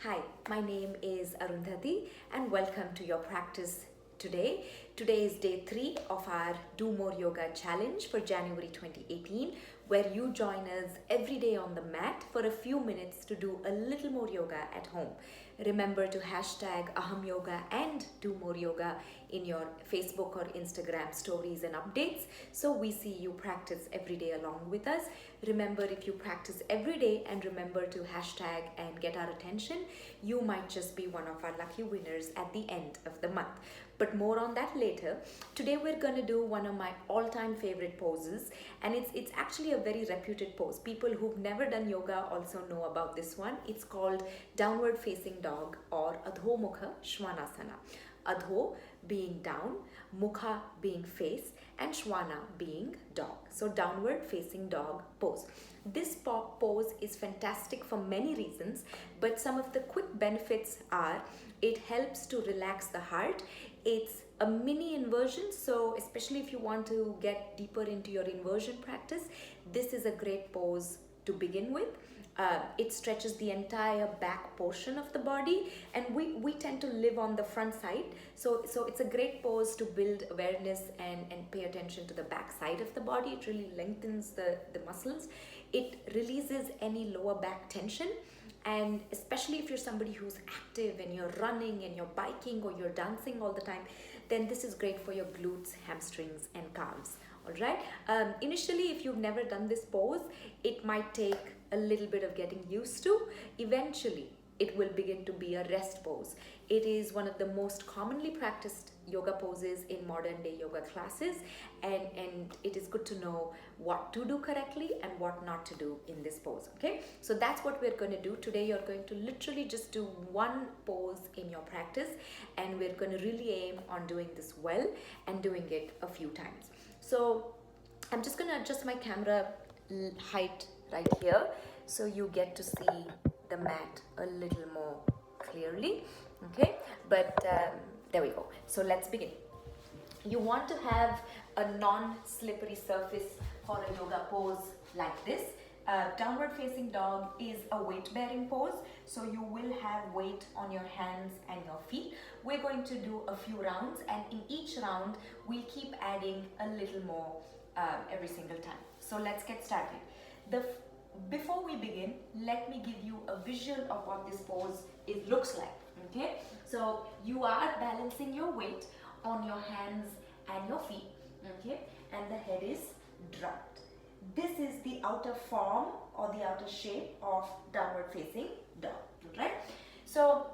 Hi, my name is Arundhati and welcome to your practice today. Today is day 3 of our Do More Yoga challenge for January 2018, where you join us every day on the mat for a few minutes to do a little more yoga at home. Remember to hashtag Aham Yoga and Do More Yoga in your Facebook or Instagram stories and updates so we see you practice every day along with us. Remember, if you practice every day and remember to hashtag and get our attention, you might just be one of our lucky winners at the end of the month. But more on that later. Today we're going to do one of my all-time favorite poses, and it's actually a very reputed pose. People who've never done yoga also know about this one. It's called downward facing dog or adhomukha swanasana. Adho being down, mukha being face, and shwana being dog. So downward facing dog pose. This pose is fantastic for many reasons, but some of the quick benefits are it helps to relax the heart. It's a mini inversion, so especially if you want to get deeper into your inversion practice, this is a great pose to begin with. It stretches the entire back portion of the body, and we tend to live on the front side, so it's a great pose to build awareness and pay attention to the back side of the body. It really lengthens the muscles. It releases any lower back tension, and especially if you're somebody who's active and you're running and you're biking or you're dancing all the time, then this is great for your glutes, hamstrings, and calves. All right. Initially, if you've never done this pose, it might take a little bit of getting used to. Eventually, it will begin to be a rest pose. It is one of the most commonly practiced yoga poses in modern day yoga classes, and it is good to know what to do correctly and what not to do in this pose. Okay, so that's what we're going to do today. You're going to literally just do one pose in your practice, and we're going to really aim on doing this well and doing it a few times. So I'm just going to adjust my camera height right here so you get to see the mat a little more clearly. Okay, but there we go. So let's begin. You want to have a non-slippery surface for a yoga pose like this. Downward facing dog is a weight bearing pose, so you will have weight on your hands and your feet. We're going to do a few rounds, and in each round we'll keep adding a little more every single time. So let's get started. Before we begin, let me give you a visual of what this pose looks like. Okay, so you are balancing your weight on your hands and your feet. Okay, and the head is dropped. This is the outer form or the outer shape of downward facing dog. Right? So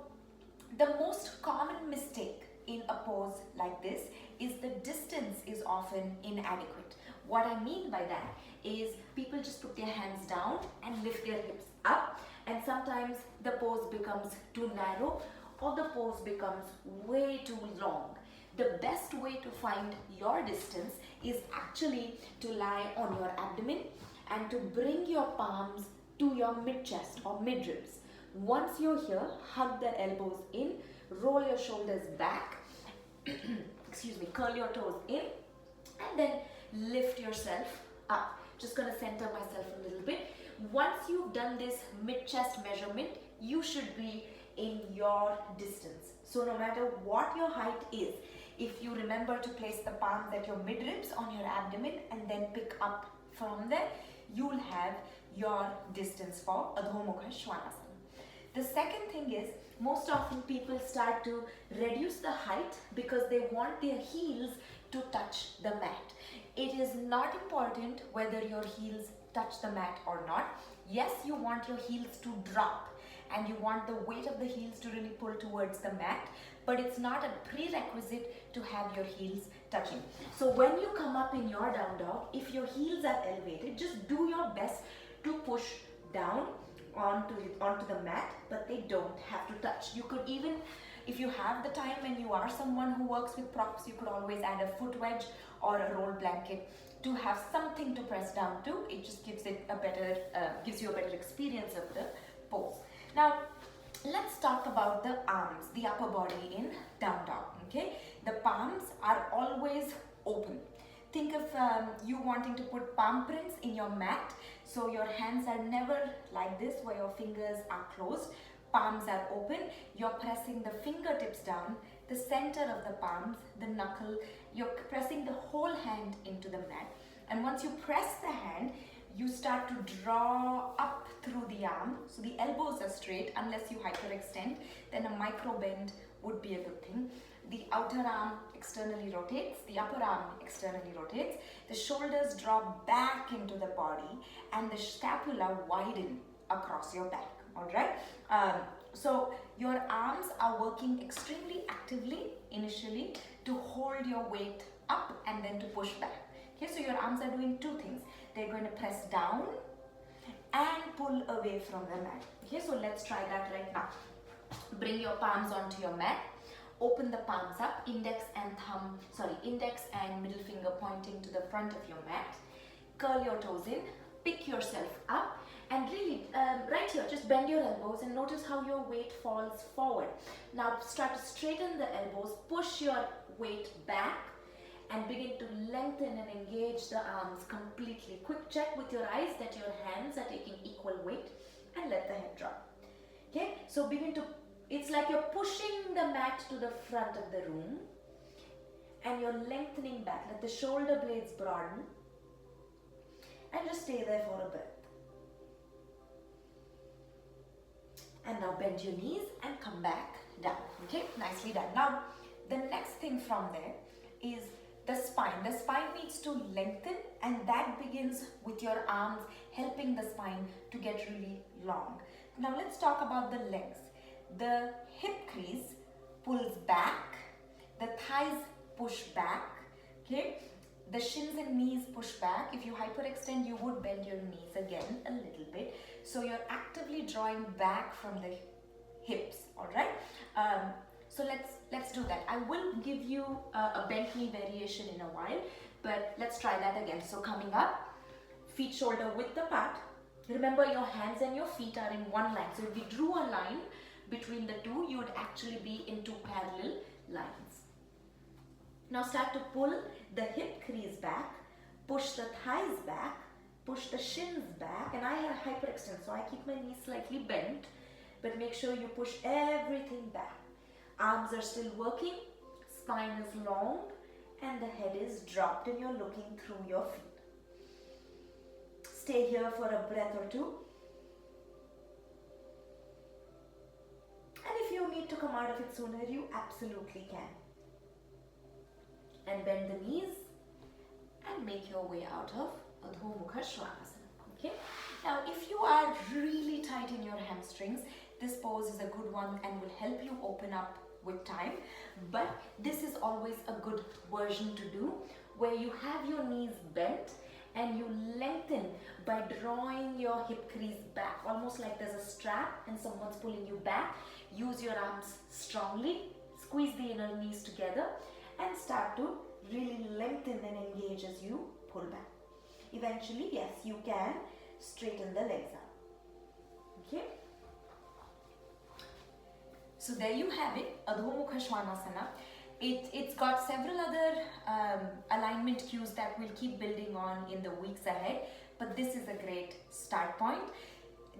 the most common mistake in a pose like this is the distance is often inadequate. What I mean by that is people just put their hands down and lift their hips up, and sometimes the pose becomes too narrow or the pose becomes way too long. The best way to find your distance is actually to lie on your abdomen and to bring your palms to your mid-chest or mid-ribs. Once you're here, hug the elbows in, roll your shoulders back, excuse me, curl your toes in, and then lift yourself up. Just gonna center myself a little bit. Once you've done this mid-chest measurement, you should be in your distance. So no matter what your height is, if you remember to place the palms at your mid-ribs on your abdomen and then pick up from there, you'll have your distance for adhomukha swanasana. The second thing is, most often people start to reduce the height because they want their heels to touch the mat. It is not important whether your heels touch the mat or not. Yes, you want your heels to drop and you want the weight of the heels to really pull towards the mat, but it's not a prerequisite to have your heels touching. So when you come up in your down dog, if your heels are elevated, just do your best to push down onto the mat, but they don't have to touch. You could even, if you have the time and you are someone who works with props, you could always add a foot wedge or a roll blanket to have something to press down to. It just gives it a better, gives you a better experience of the pose. Now, let's talk about the arms, the upper body in down dog. Okay, the palms are always open. Think of you wanting to put palm prints in your mat, so your hands are never like this where your fingers are closed. palms are open, you're pressing the fingertips down, the center of the palms, the knuckle, you're pressing the whole hand into the mat. And once you press the hand, you start to draw up through the arm. So the elbows are straight unless you hyperextend, then a micro bend would be a good thing. The outer arm externally rotates, the upper arm externally rotates, the shoulders drop back into the body, and the scapula widen across your back. Alright? So your arms are working extremely actively initially to hold your weight up and then to push back. Okay, so your arms are doing two things. They're going to press down and pull away from the mat. Okay, so let's try that right now. Bring your palms onto your mat. Open the palms up, index and middle finger pointing to the front of your mat. Curl your toes in, pick yourself up, and really, right here, just bend your elbows and notice how your weight falls forward. Now start to straighten the elbows, push your weight back, and begin to lengthen and engage the arms completely. Quick check with your eyes that your hands are taking equal weight, and let the head drop. Okay, so begin to, it's like you're pushing the mat to the front of the room, and you're lengthening back. Let the shoulder blades broaden, and just stay there for a bit. And now bend your knees and come back down. Okay, nicely done. Now, the next thing from there is the spine. The spine needs to lengthen, and that begins with your arms helping the spine to get really long. Now, let's talk about the legs. The hip crease pulls back, the thighs push back, okay? The shins and knees push back. If you hyperextend, you would bend your knees again a little bit. So you're actively drawing back from the hips, all right? So let's do that. I will give you a bent knee variation in a while, but let's try that again. So coming up, feet shoulder width apart. Remember, your hands and your feet are in one line. So if we drew a line between the two, you would actually be in two parallel lines. Now start to pull the hip crease back, push the thighs back, push the shins back, and I have hyperextend, so I keep my knees slightly bent, but make sure you push everything back. Arms are still working, spine is long, and the head is dropped, and you're looking through your feet. Stay here for a breath or two. And if you need to come out of it sooner, you absolutely can. And bend the knees and make your way out of adhomukha swanasana. Okay? Now, if you are really tight in your hamstrings, this pose is a good one and will help you open up with time. But this is always a good version to do, where you have your knees bent and you lengthen by drawing your hip crease back, almost like there's a strap and someone's pulling you back. Use your arms strongly, squeeze the inner knees together, and start to really lengthen and engage as you pull back. Eventually, yes, you can straighten the legs out. Okay? So there you have it, adhomukha swanasana. It's got several other alignment cues that we'll keep building on in the weeks ahead, but this is a great start point.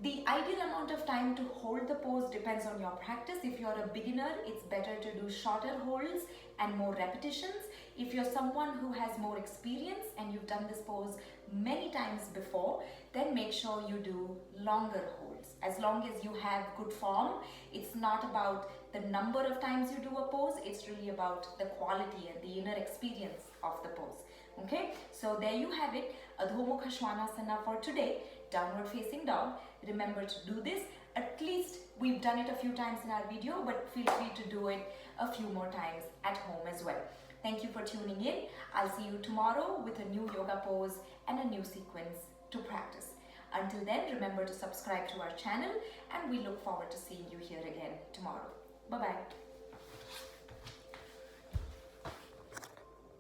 The ideal amount of time to hold the pose depends on your practice. If you're a beginner, it's better to do shorter holds and more repetitions. If you're someone who has more experience and you've done this pose many times before, then make sure you do longer holds. As long as you have good form, it's not about the number of times you do a pose, it's really about the quality and the inner experience of the pose. Okay, so there you have it, adhomukha swanasana for today, downward facing dog. Remember to do this. At least we've done it a few times in our video, but feel free to do it a few more times at home as well. Thank you for tuning in. I'll see you tomorrow with a new yoga pose and a new sequence to practice. Until then, remember to subscribe to our channel, and we look forward to seeing you here again tomorrow. Bye-bye.